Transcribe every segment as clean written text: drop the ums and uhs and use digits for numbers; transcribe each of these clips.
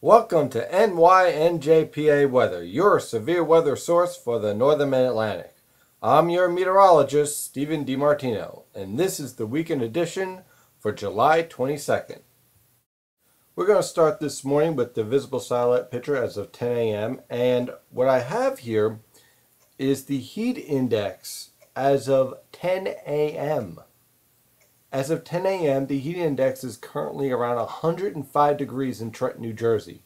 Welcome to NYNJPA Weather, your severe weather source for the Northern Mid-Atlantic. I'm your meteorologist, Stephen DiMartino, and this is the weekend edition for July 22nd. We're going to start this morning with the visible satellite picture as of 10 a.m. And what I have here is the heat index as of 10 a.m. As of 10 a.m., the heat index is currently around 105 degrees in Trenton, New Jersey,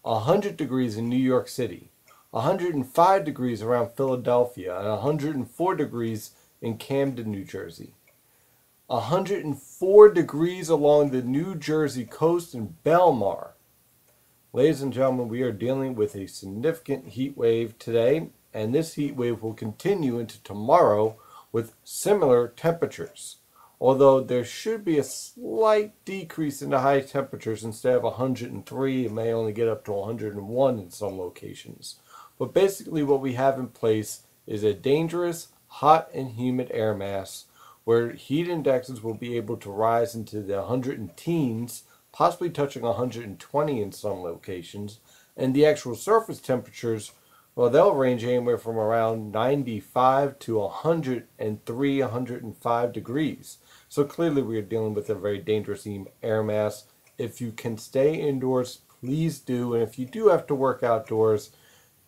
100 degrees in New York City, 105 degrees around Philadelphia, and 104 degrees in Camden, New Jersey. 104 degrees along the New Jersey coast in Belmar. Ladies and gentlemen, we are dealing with a significant heat wave today, and this heat wave will continue into tomorrow with similar temperatures. Although there should be a slight decrease in the high temperatures. Instead of 103, it may only get up to 101 in some locations. But basically what we have in place is a dangerous, hot and humid air mass where heat indexes will be able to rise into the 110s, possibly touching 120 in some locations. And the actual surface temperatures, well, they'll range anywhere from around 95 to 103, 105 degrees. So clearly we are dealing with a very dangerous air mass. If you can stay indoors, please do. And if you do have to work outdoors,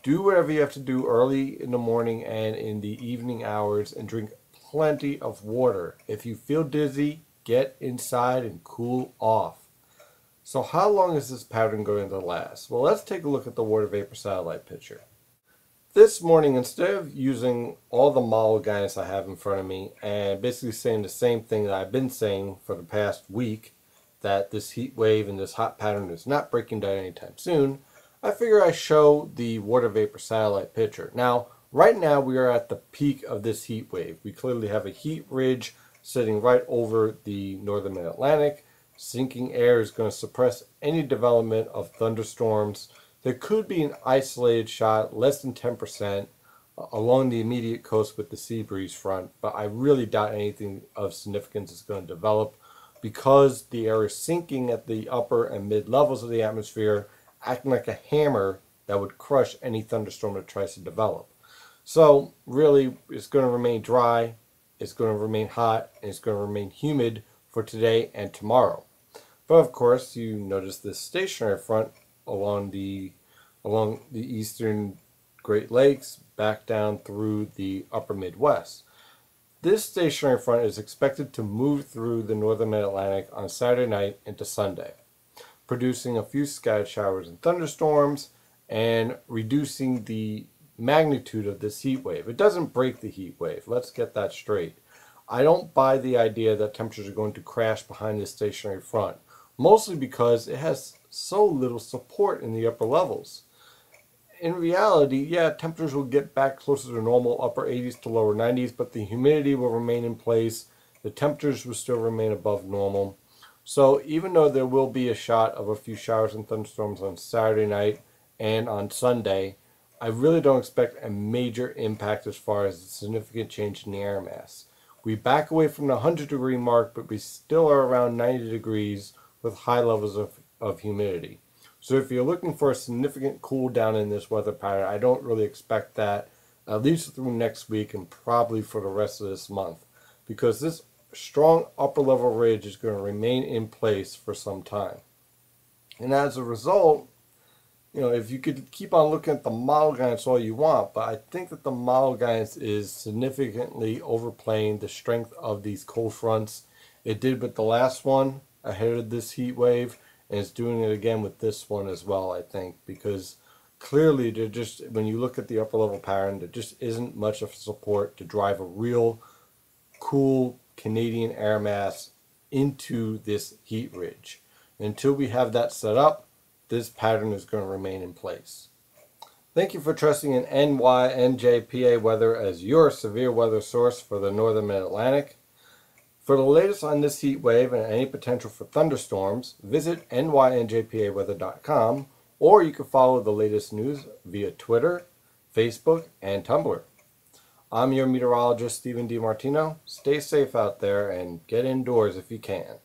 do whatever you have to do early in the morning and in the evening hours, and drink plenty of water. If you feel dizzy, get inside and cool off. So how long is this pattern going to last? Well, let's take a look at the water vapor satellite picture. This morning, instead of using all the model guidance I have in front of me and basically saying the same thing that I've been saying for the past week, that this heat wave and this hot pattern is not breaking down anytime soon, I figure I show the water vapor satellite picture. Now, right now we are at the peak of this heat wave. We clearly have a heat ridge sitting right over the northern mid-Atlantic. Sinking air is going to suppress any development of thunderstorms. There could be an isolated shot, less than 10%, along the immediate coast with the sea breeze front, but I really doubt anything of significance is going to develop because the air is sinking at the upper and mid levels of the atmosphere, acting like a hammer that would crush any thunderstorm that tries to develop. So really, it's going to remain dry, it's going to remain hot, and it's going to remain humid for today and tomorrow. But of course, you notice this stationary front along the eastern Great Lakes back down through the upper Midwest. This stationary front is expected to move through the northern mid-Atlantic on Saturday night into Sunday, producing a few scattered showers and thunderstorms and reducing the magnitude of this heat wave. It doesn't break the heat wave. Let's get that straight. I don't buy the idea that temperatures are going to crash behind this stationary front, mostly because it has so little support in the upper levels. In reality, yeah, temperatures will get back closer to normal, upper 80s to lower 90s, but the humidity will remain in place. The temperatures will still remain above normal. So even though there will be a shot of a few showers and thunderstorms on Saturday night and on Sunday, I really don't expect a major impact as far as a significant change in the air mass. We back away from the 100-degree mark, but we still are around 90 degrees with high levels of humidity. So if you're looking for a significant cool down in this weather pattern, I don't really expect that, at least through next week and probably for the rest of this month, because this strong upper level ridge is going to remain in place for some time. And as a result, if you could keep on looking at the model guidance all you want, but I think that the model guidance is significantly overplaying the strength of these cold fronts. It did with the last one ahead of this heat wave, and it's doing it again with this one as well, I think, because clearly when you look at the upper level pattern, there just isn't much of support to drive a real cool Canadian air mass into this heat ridge. Until we have that set up, this pattern is going to remain in place. Thank you for trusting in NYNJPA Weather as your severe weather source for the northern mid-Atlantic. For the latest on this heat wave and any potential for thunderstorms, visit nynjpaweather.com, or you can follow the latest news via Twitter, Facebook, and Tumblr. I'm your meteorologist, Stephen DiMartino. Stay safe out there and get indoors if you can.